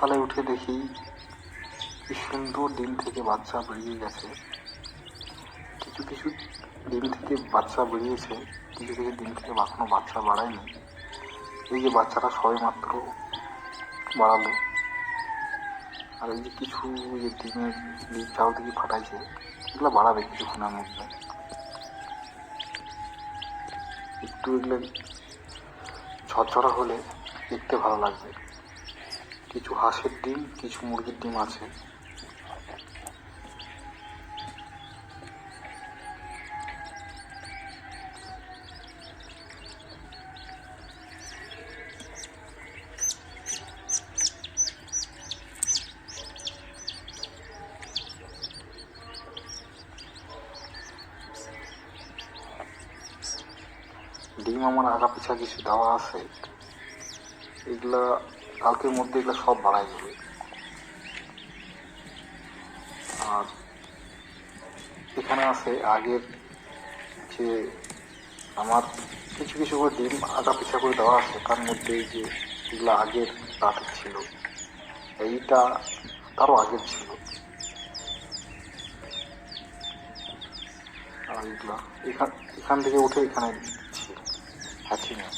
সকালে উঠে দেখি কি সুন্দর ডিম থেকে বাচ্চা বেরিয়ে গেছে। কিছু কিছু ডিম থেকে বাচ্চা বেরিয়েছে, কিছু কিছু ডিম থেকে এখনো বাচ্চা বাড়ায়নি। এই যে বাচ্চাটা সবে মাত্র বাড়ালো, আর এই যে কিছু যে ডিম চারদিকে ফাটাইছে, এগুলো বাড়াবে কিছুক্ষণের মধ্যে। একটু এগুলো ঝরঝরা হলে দেখতে ভালো লাগবে। কিছু হাঁসের ডিম, কিছু মুরগির ডিম আছে। ডিম আমার আগা পিছা কিছু দেওয়া আছে, এগুলা কালকের মধ্যে এগুলো সব বাড়াই যাবে। আর এখানে আছে আগের যে আমার কিছু কিছু করে ডিম আগা পিছা করে দেওয়া আছে, তার মধ্যে এই যে এগুলো আগের রাতের ছিল, এইটা তারও আগের ছিল। আর এগুলা এখান থেকে উঠে এখানে দিচ্ছি হ্যাচিংয়ে।